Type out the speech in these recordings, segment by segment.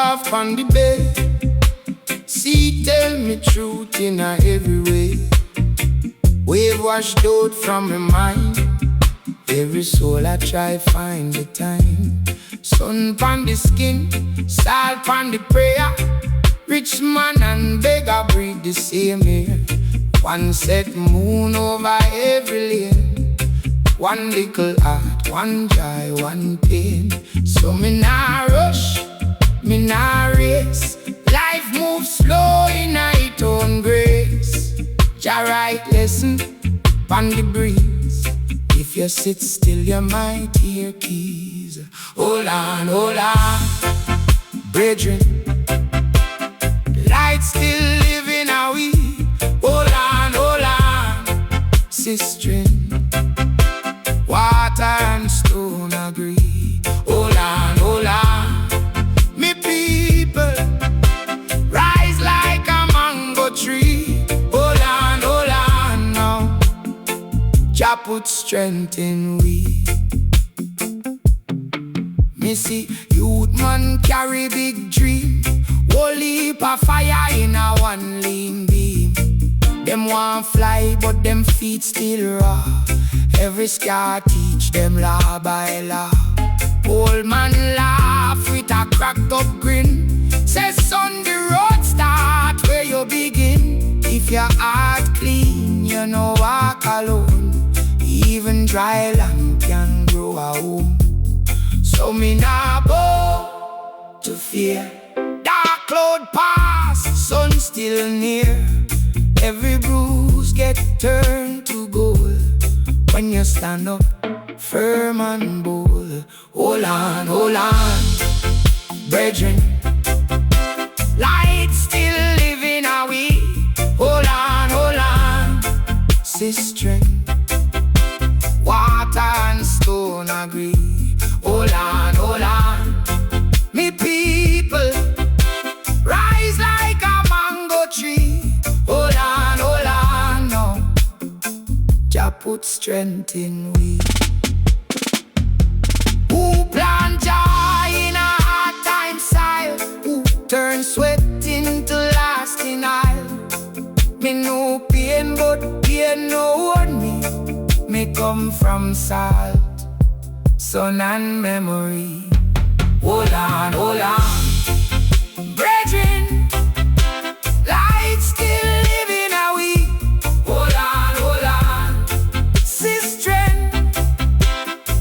soft on the bed. Sea tell me truth in a every way. Wave washed out from my mind. Every soul I try find the time. Sun pon the skin, salt pon the prayer. Rich man and beggar breathe the same air. One set moon over every lane. One little heart, one joy, one pain. So me nah rush, me nah race. Life moves slow in its own grace. Jah write lesson pon the breeze. If you sit still, you might hear keys. Hold on, brethren. Light still living a we. Hold on, sister. Water and stone agree. Hold on, me people. Rise like a mango tree. Hold on now. Jah put strength in we. Me see youth man carry big dream. Whole heap of fire in a one lean beam. Them want fly but them feet still raw. Every scar teach them law by law. Old man laugh with a cracked up grin. Says son, the road start where you begin. If your heart clean, you know walk alone. Even dry land can grow a home. So me nah bow to fear. Dark cloud pass, sun still near. Every bruise get turned to gold when you stand up firm and bold. Hold on, brethren. Light still living a we. Hold on, sister. Water and stone agree. Hold on, me people. Rise like a mango tree. Hold on, no. Jah put strength in we. Who plant joy in a hard time style? Who turn sweat into lasting oil? Me no pain, but pain no warn me. Me come from salt, sun and memory. Hold on, brethren. Light still living a we. Hold on, sister.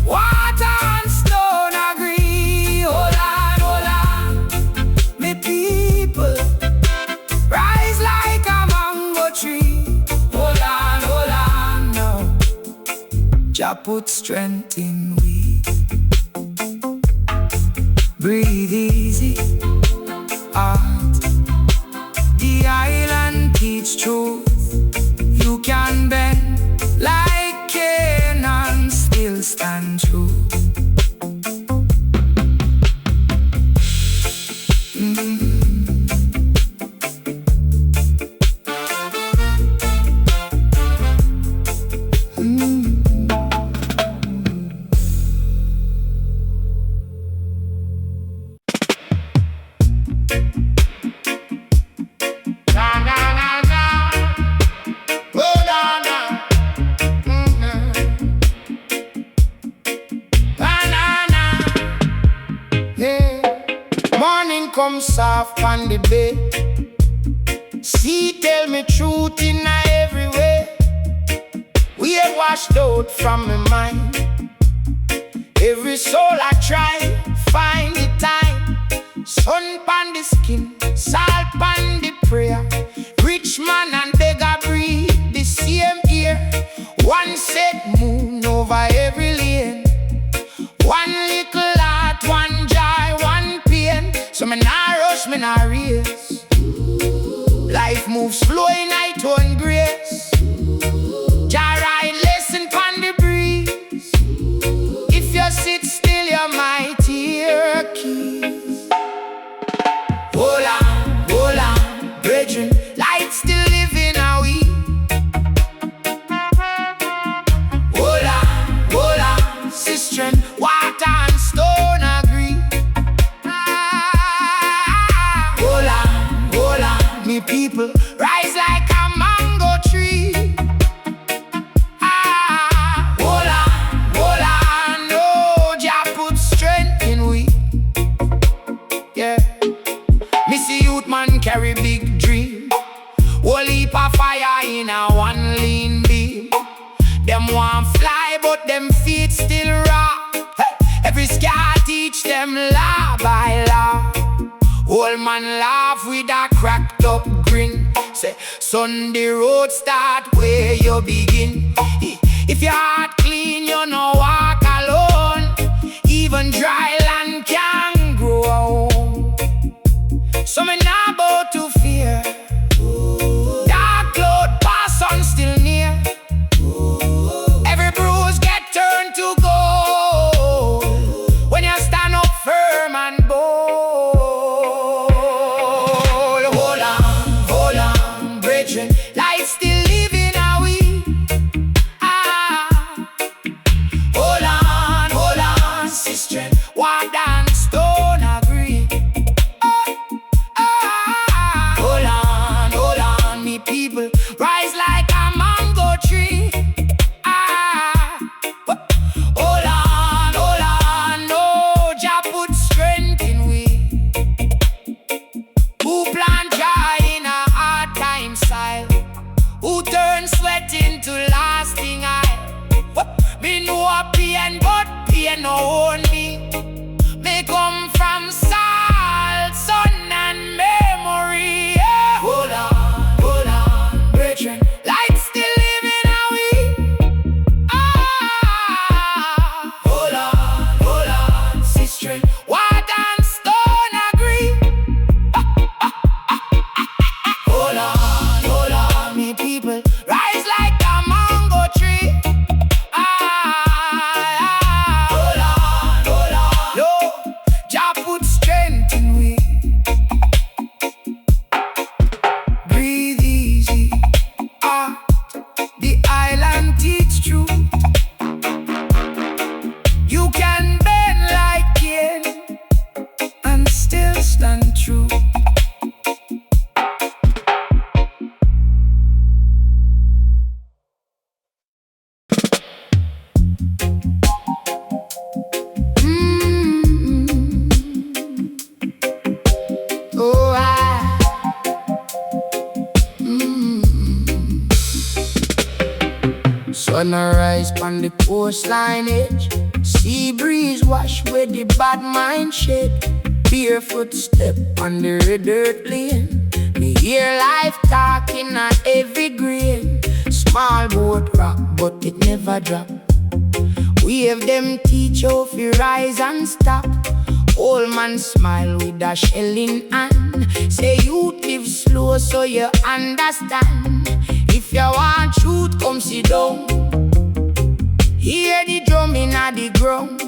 Water and stone agree. Hold on, me people. Rise like a mango tree. Hold on, no. Jah put strength in we. Breathe easy, heart. The island teach truth. You can bend like cane and still stand true. Come soft on the bed. Sea tell me truth in a every way. We have washed out from my mind. Every soul I try, find the time. Sun pon the skin, salt pon the prayer. Rich man and beggar breathe the same air. One set moon over every lane. One little heart, one joy, one pain. So me nah rush, me nah race. Life moves slow in its own grace. Jah write lesson pon the breeze. If you sit still, you might hear keys. Hold on, brethren. Light still living a we. Hold on, sister. Water and stone agree. man laugh with a cracked up grin. Say, son, the road start where you begin. If your heart clean, you no walk alone. Even dry land can grow a home. So me not about to fear. Dark cloud pass on still near. Every bruise get turned to gold when you stand up firm and bold. Hold on, brethren. Life still living a we. Hold on, sister. Water and stone agree. Hold on, me people. Rise like a mango tree. Hold on, no, Jah put strength in we. Who plant joy in a hard time style? Who turn sweat into lasting eye? Me know a pain, but pain no own me. Me come from salt, sun and memory. Yeah. Hold on, brethren. Light still living a we. Hold on, sister. Water and stone agree. Hold on, me people. Rise like a mango tree. Hold on, no, Jah put strength in we. Breathe easy, the island teach truth. You can bend like Cain and still stand true. Oh, Sunrise on the coastline edge. Sea breeze wash where the bad mind shed. Barefoot step on the red dirt lane. Me hear life talking on every grain. Small boat rock but it never drop. Wave them teach how fi rise and stop. Old man smile with a shell in hand. Say youth live slow so you understand. If you want truth, come sit down. Hear the drum inna the ground.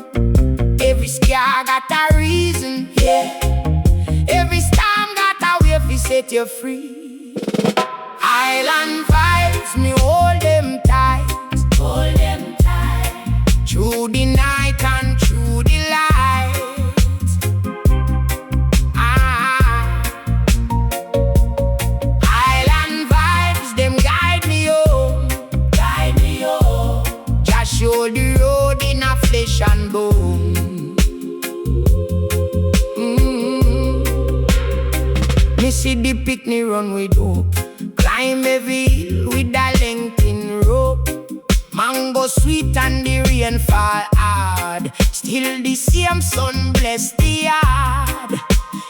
Every scar got a reason, yeah. Every storm got a way fi set you free. Island vibes, me hold them tight. Hold them tight. Through the night and through the light. Island vibes, them guide me home. Guide me home. Just show the road in a flesh and bone. Me see the picnic run with hope. Climb every hill with a length in rope. Mango sweet and the rain fall hard. Still the same sun bless the yard.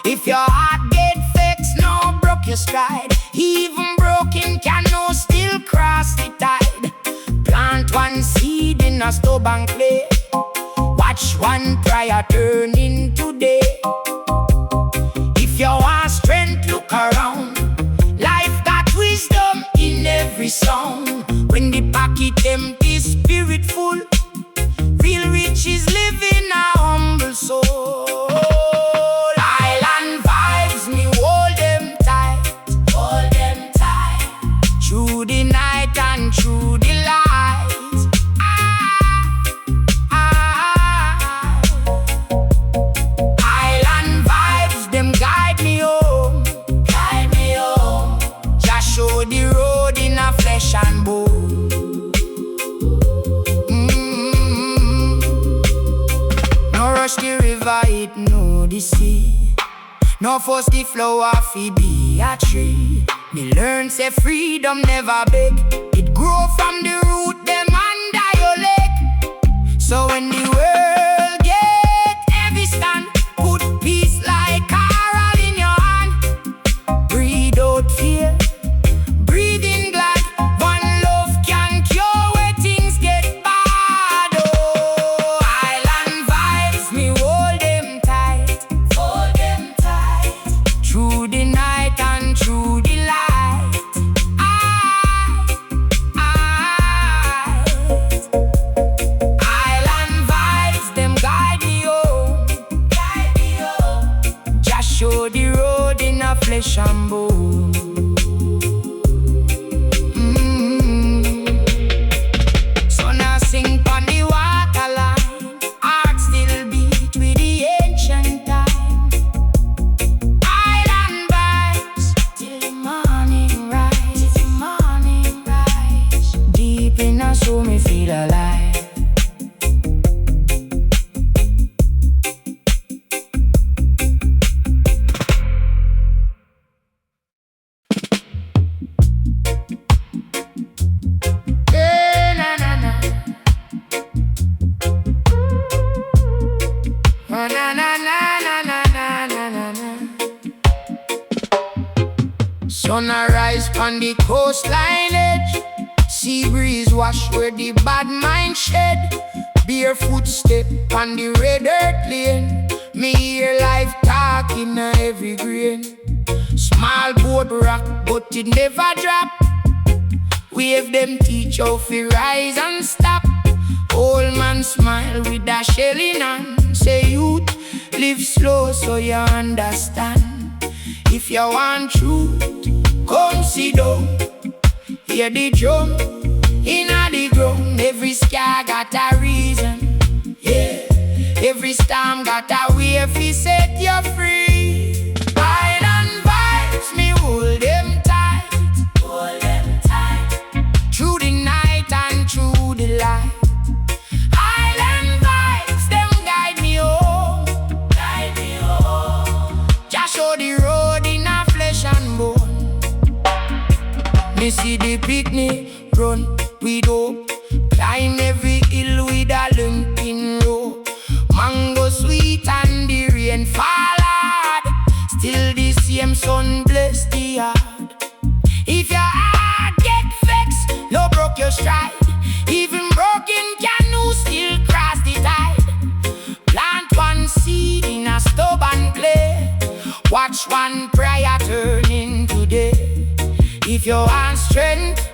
If your heart get vexed, no broke your stride. Even broken can no still cross the tide. Plant one seed in a stubborn clay. Watch one prayer turn into day. If you want strength, look around. Life got wisdom in every song. When the pocket empty, spirit full. Real riches live in a humble soul. Island vibes, me hold them tight. Hold them tight. Through the night and through the light. Island vibes, them guide me home. Guide me home. Just show the road in a flesh and bone. No rush the river, it know the sea. No force the flower fi be a tree. Me learn say freedom never beg. It grow from the root them under your leg. So when the world get heavy stand, put peace like coral in your hand. flesh and bone. So now sing pon the waterline, heart still beat with the ancient time. Island vibes till the morning rise, till the morning rise. Deep in our soul me feel alive. Sun arise on the coastline edge, sea breeze wash where the bad mind shed. Barefoot step on the red earth lane, me hear life talking a every grain. Small boat rock but it never drop, wave them teach how fi rise and stop. Old man smile with a shell in hand, say youth live slow so you understand. If you want truth, come sit down, hear the drum inna the ground. Every sky got a reason, yeah. Every storm got a way fi set you free. Island vibes, me hold them tight, hold them tight. Through the night and through the light. Island vibes, them guide me home, guide me home. Just show the road in a flesh and bone. Me see the picnic run with hope, climb every hill with a limping rope. Mango sweet and the rain fall hard, still the same sun bless the heart. If your heart get vexed, no broke your stride. Even broken canoe still cross the tide. Plant one seed in a stubborn clay, watch one prayer turn into day. If you want strength,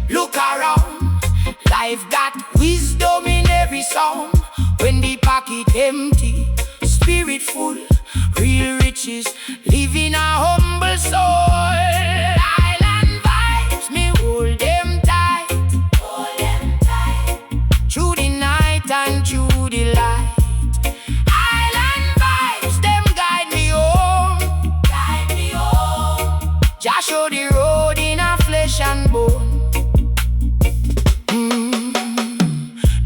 look around. Life got wisdom in every sound. When the pocket empty, spirit full, real riches live in a humble soul. Island vibes, me hold them tight, hold them tight. Through the night and through the light. Island vibes, them guide me home, guide me home. Just show the road in a flesh and bone.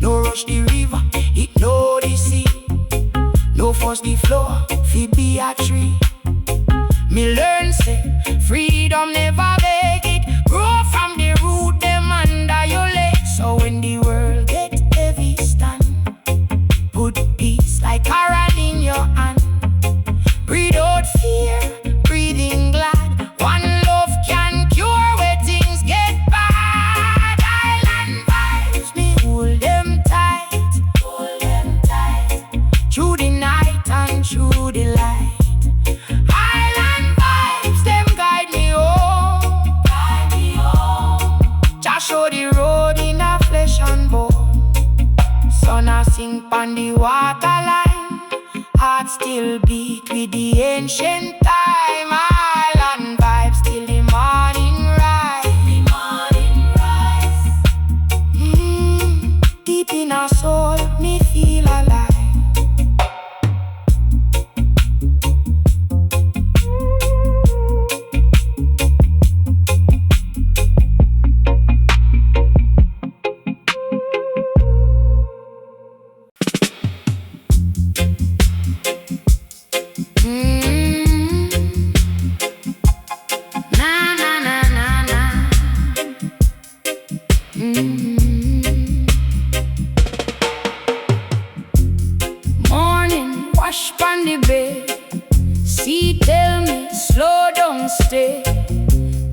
No rush the river, ignore the sea. No force the floor, fi be a tree. Me learn say, freedom never beg it. Grow from the root, them under your legs. So when the world get heavy, stand. Put peace like coral in your hand. Breathe out fear, breathing glad. One love can cure where things get bad. Island vibes, me hold them tight, hold them tight. Through the night and through the light. Island vibes, them guide me home, guide me home. Just show the road in a flesh and bone. Sun a sink on the waterline, heart still beat with the ancient time. Island vibes till the morning rise, the morning rise. Deep in our soul, me feel alive. Morning, wash pon the bed. See, tell me, slow down, stay.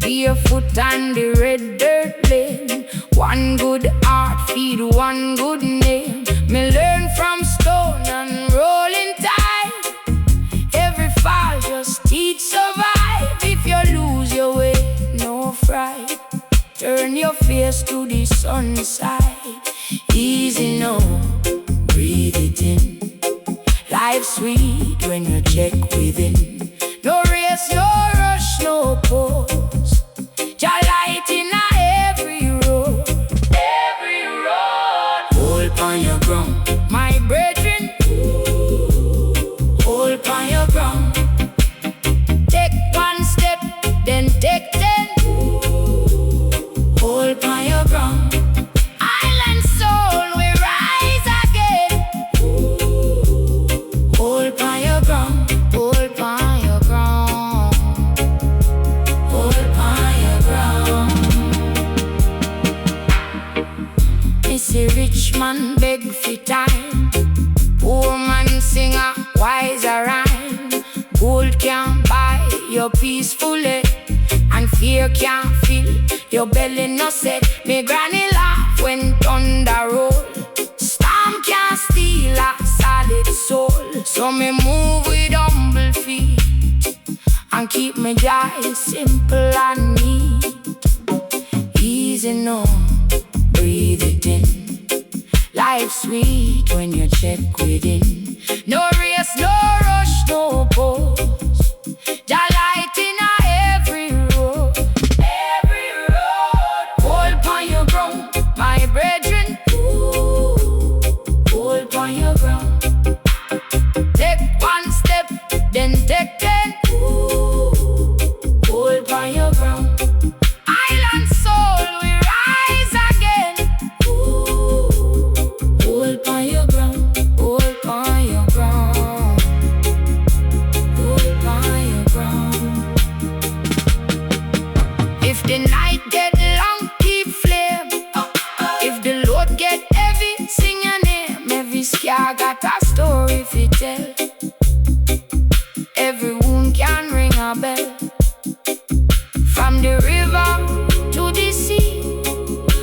Barefoot on the red dirt lane. One good heart feed one good name. Me learn from stone and rolling tide. Every fall just teach survive. If you lose your way, no fright. Turn your face to the sunny side. Easy now, breathe it in. Life's sweet when you check within. No race, no rush, wiser rhyme. Gold can't buy your peacefully, and fear can't fill your belly, no set. Me granny laugh when thunder roll. Storm can't steal a solid soul. So me move with humble feet and keep me joy simple and neat. Easy no, breathe it in. Life sweet when you check within. No race, no rush, no pose. The light in every road. Every road. Hold on your ground, my brethren. Ooh, hold on your ground. Take one step, then take 10. Ooh, hold on your ground. Island soul, we rise again. Ooh, hold on your ground. Hold on your ground. Hold on your ground. If the night get long, keep flame. If the load get heavy, sing your name. Every scar got a story to tell. Every wound can ring a bell. From the river to the sea,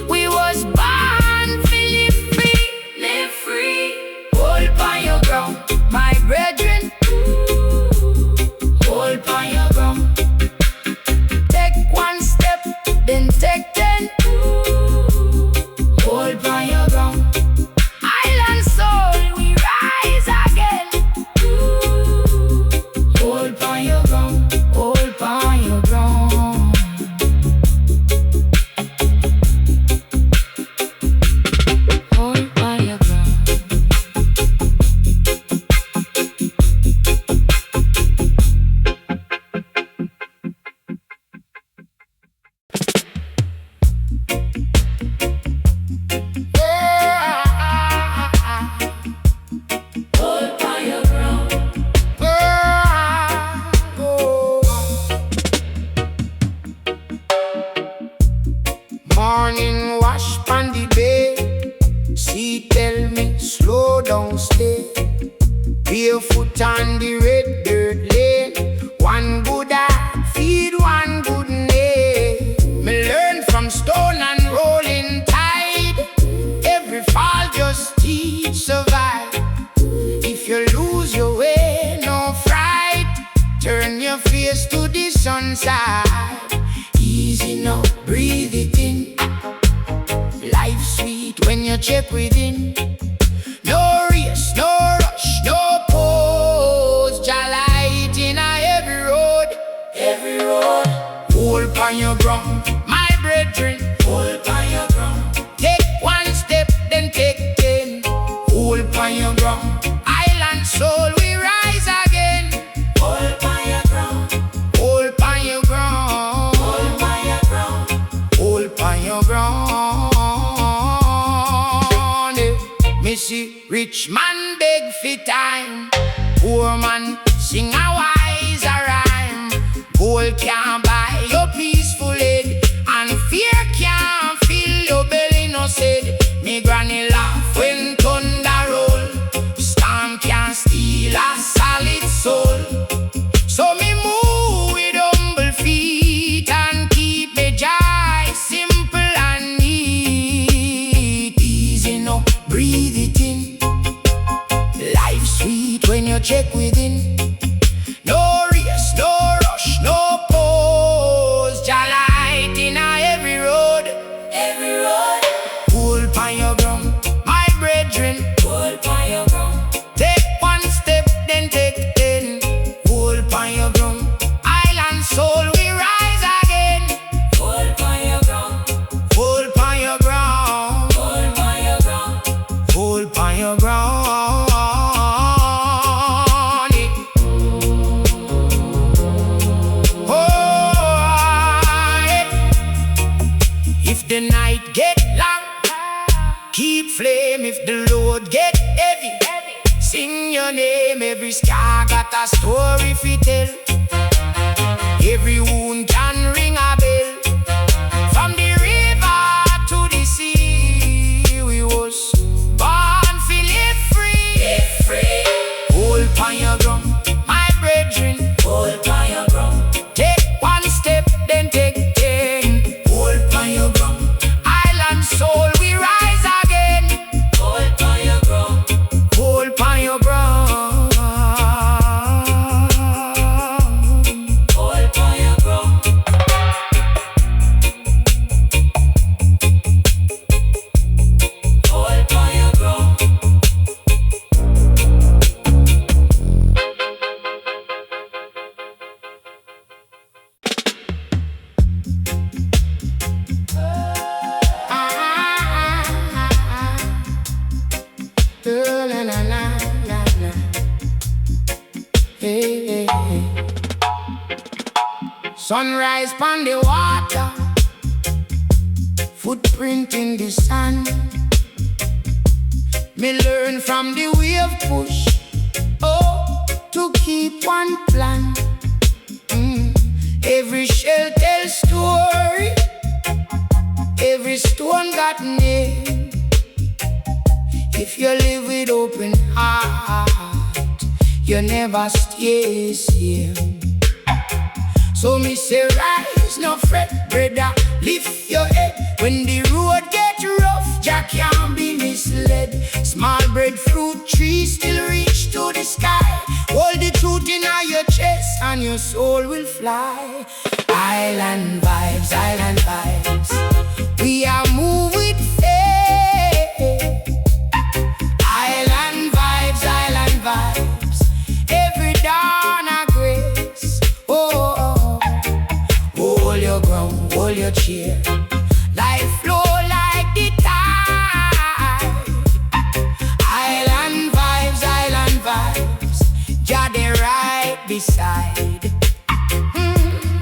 we was born to live free. Live free. Hold on your ground, my brethren. Hold on your ground. Take one step, then take 10. Hold on your ground. Island soul, we rise again. Hold on your ground. Hold on your ground. Hold on your ground. Hold on your ground. Morning wash on the bed. She tell me slow down, stay. Barefoot on the red dirt lane. One good eye, feed one good name. Me learn from stone and rolling tide. Every fall just teach survive. If you lose your way, no fright. Turn your face to the sunside. Easy now, breathe it in. Life sweet when you check within. No race, no rush, no pose. Jah light in every road. Every road. Hold on your ground, my brethren. Hold on your ground. Take one step, then take 10. Hold on your ground. Island soul, we rise again. Hold on your ground. Hold on your ground. Hold on your ground. Hold on your ground. Me see rich man beg for time. Poor man sing a wiser rhyme. Gold can't buy your peaceful head, and fear can't fill your belly, no said. Me granny laugh when thunder roll. Storm can't steal a solid soul. So me move with humble feet and keep me joy simple and neat. Easy no, breathe it in. Life sweet when you check within. No race, no rush, no pose. Jah light in every road. Every road. Hold on your ground, my brethren. Hold on your ground. Take one step, then take 10. Hold on your ground. Island soul, we rise again. Hold on your ground. Hold on your ground. Hold on your ground. Hold on your ground. If the night get long, keep flame. If the load get heavy, sing your name. Every scar got a story fi tell. Every wound can ring a bell. From the river to the sea, we was born fi live free. Live free. Hold on your Hey, hey, hey. Sunrise on the water, footprint in the sand. Me learn from the wave push, oh, to keep one plan. Every shell tells story, every stone got name. If you live with open heart, you never stay same. So me say rise, no fret, brother, lift your head. When the road get rough, Jack can't be misled. Small breadfruit tree still reach to the sky. Hold the truth in your chest and your soul will fly. Island vibes, island vibes. We are moving with faith. Island vibes, island vibes. Every dawn a grace. Oh, hold your ground, hold your cheer. Life flow like the tide. Island vibes, island vibes. Jah they right beside.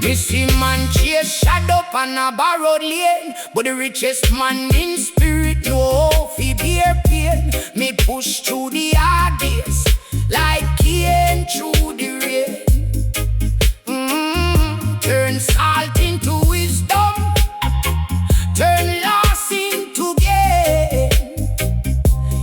Me see man chase shadow on a borrowed lane, but the richest man in spirit know fi bear pain. Me push through the hard days like Cain through the rain. Turn salt into wisdom, turn loss into gain.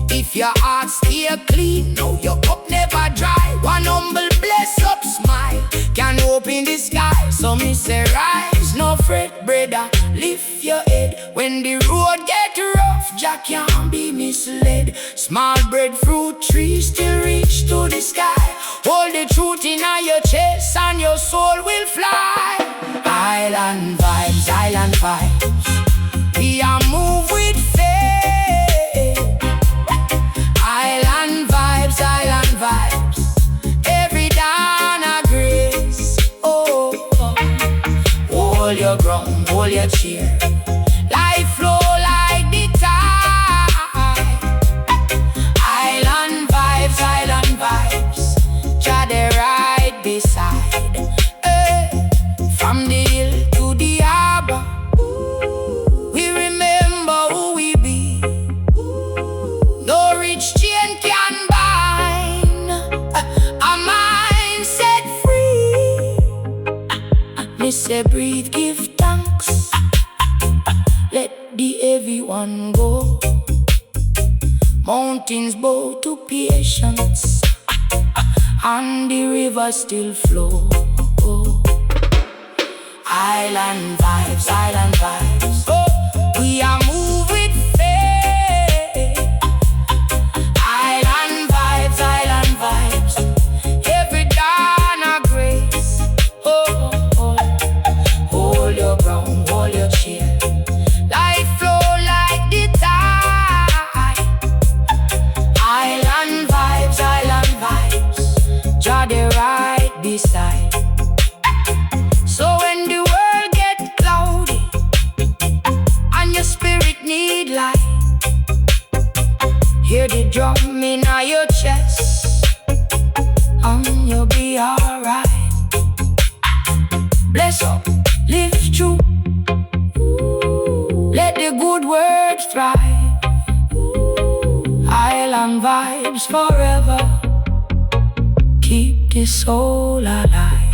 If your heart stay clean, no your cup never dry. One humble bless up smile can open the sky. So me say rise, no fret, brother, lift your head. When the road get rough, Jack can't be misled. Small breadfruit tree still reach to the sky. Hold the truth in your chest and your soul will fly. Island vibes, island vibes. We are move with faith. Island vibes, island vibes. Every dawn a grace. Oh, hold your ground, hold your cheer. Life flow like the tide. Island vibes, island vibes. Jah they right beside. From the hill to the harbor, we remember who we be. No rich chain can bind a mind set free. Me say breathe, give thanks. Let the heavy one go. Mountains bow to patience, and the river still flow. Island vibes, island vibes. Oh, we are moving with faith. Island vibes, island vibes. Every dawn a grace. Oh, hold your ground, hold your cheer. Life flow like the tide. Island vibes, island vibes. Jah they right beside. So when the world get cloudy and your spirit need light, hear the drum in your chest and you'll be alright. Bless up, live true. Let the good words thrive. Island vibes forever. Keep the soul alive.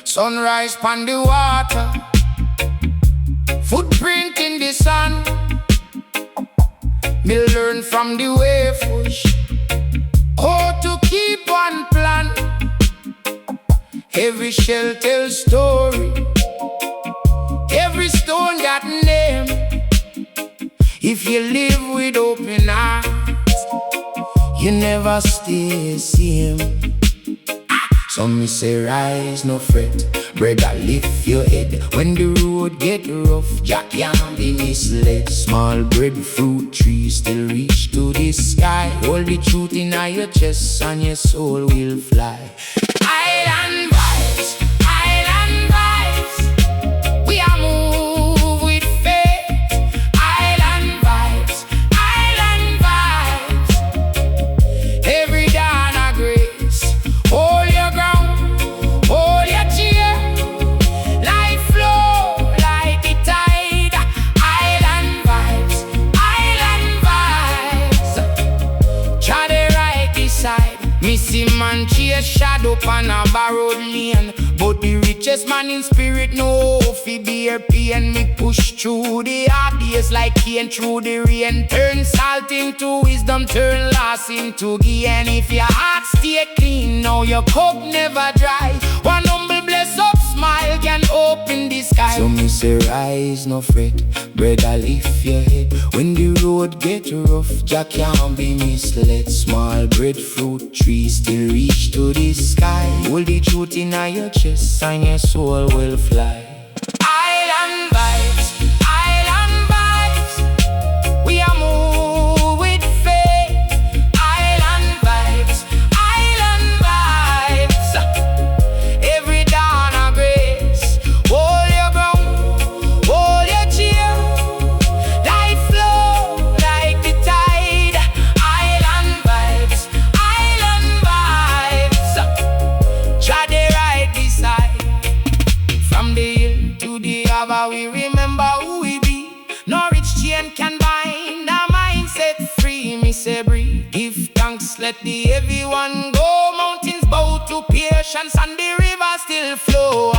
Sunrise on the water, footprint in the sun. Me learn from the wave push, how to keep one plan. Every shell tells story, every stone got name. If you live with open hearts, you never stay same. So me say rise, no fret, Brother, lift your head when the road get rough. Jack can't be misled. Small breadfruit trees still reach to the sky. Hold the truth in your chest and your soul will fly. Island vibes, island vibes. We are move with faith. Island vibes, island vibes. Every dawn a grace. Hold your ground, hold your cheer. Life flow like the tide. Island vibes, island vibes. Try the right beside. Missy man chase shadow pan a borrowed lane. But the richest man in spirit know fi bear pain. Me push through the hard days like Cain through the rain. Turn salt into wisdom, turn loss into gain. If your heart stay clean, now your cup never dry. One humble bless up smile can open the sky. So me say rise, no fret, brother lift your head. When the road get rough, Jack can't be misled. Small breadfruit trees still reach to the sky. Hold the truth in your chest and your soul will fly. Island vibes, island vibes. We are move with faith. Island vibes, island vibes. Every dawn a grace. Hold your ground, hold your cheer. Life flow like the tide. Island vibes, island vibes. Try the right beside. From the hill to the harbor, we remember who we be. No rich chain can bind our mindset free. Me say breathe, give thanks, let the heavy one go. Mountains bow to patience and the river still flow.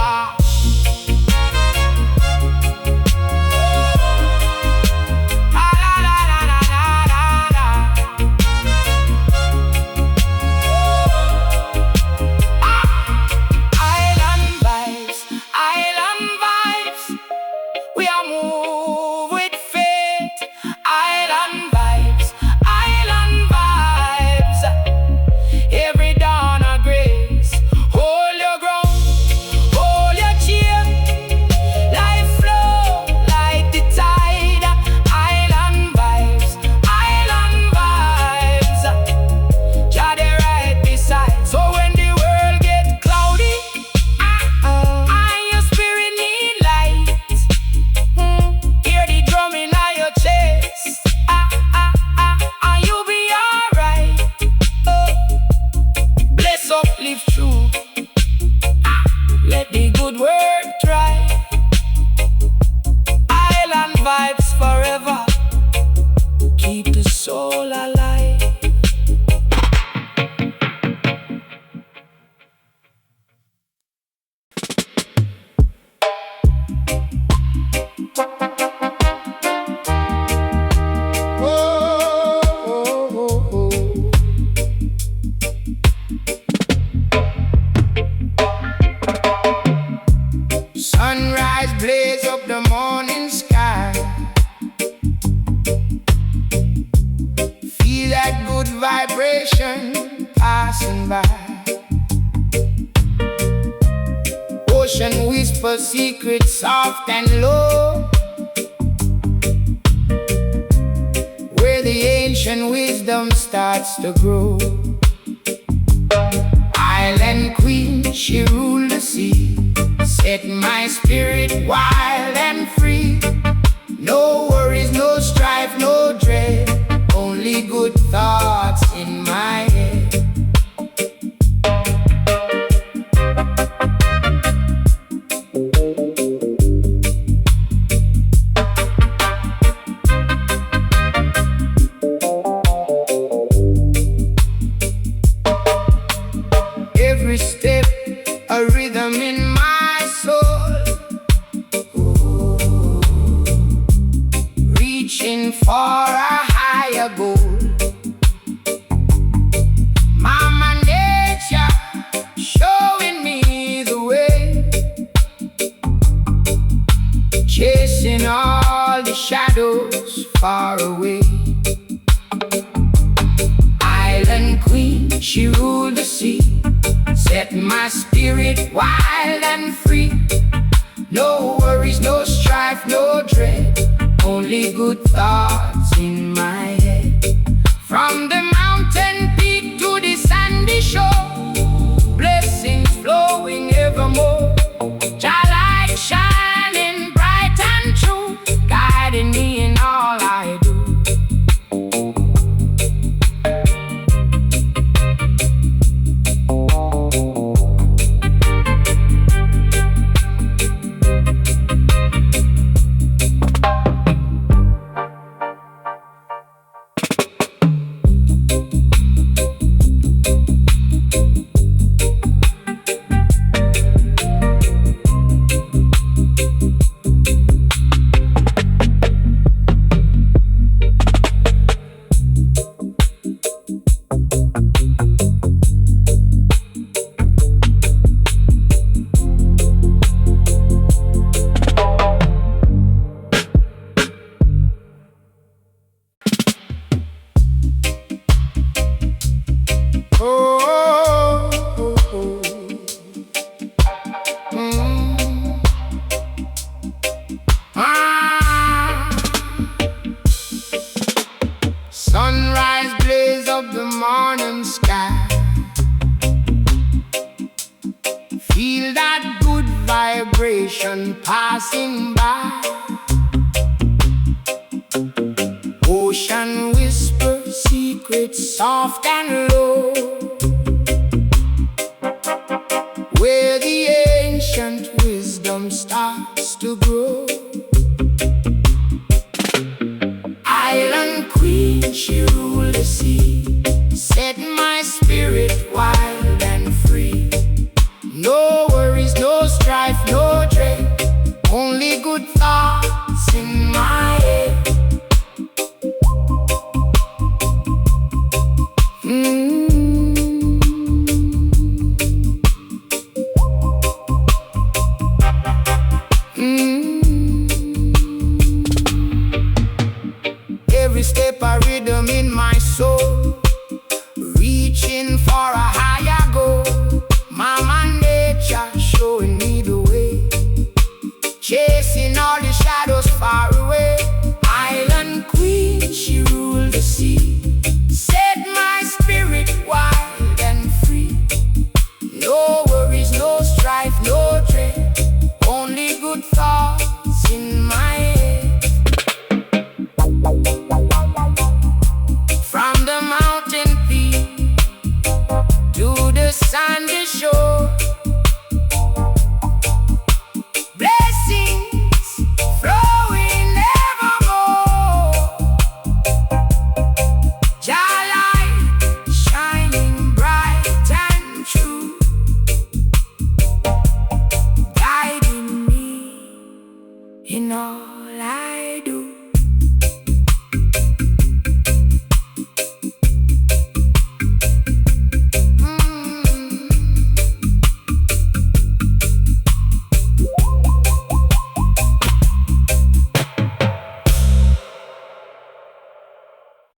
Island vibes, island vibes. We are move with faith. Island vibes, island vibes. Every dawn a grace. Hold your ground, hold your cheer. Life flow like the tide. Island vibes, island vibes. Try the right beside. So when the world get cloudy, and your spirit need light, hear the drum in your chest, and you'll be alright. Bless uplift true. Let the good word try. Island vibes forever. Keep the soul alive. Sunrise blaze up the morning sky. Feel that good vibration passing by. Ocean whisper secrets soft and low, where the ancient wisdom starts to grow. Island queen, she ruled the sea, set my spirit wild and free. No worries, no strife, no dread, only good thoughts in my head. Every step a rhythm in my soul, reaching for a higher goal. Mama nature showing me the way, chasing all the shadows far away. Island queen, she ruled the sea, Set my spirit wild and free. No worries, no strife, no dread. Only good thoughts in my head. From the mountain peak to the sandy shore, blessings flowing evermore. Jah light shining bright and true, guiding me in all I do. Sunrise blaze of the morning sky. Feel that good vibration passing by. Ocean whisper secrets soft and low, where the ancient wisdom starts to grow. Island queen, she ruled the sea, set my spirit wild and free. No worries, no strife, no dread, only good thoughts in my head. Every step a rhythm in my soul.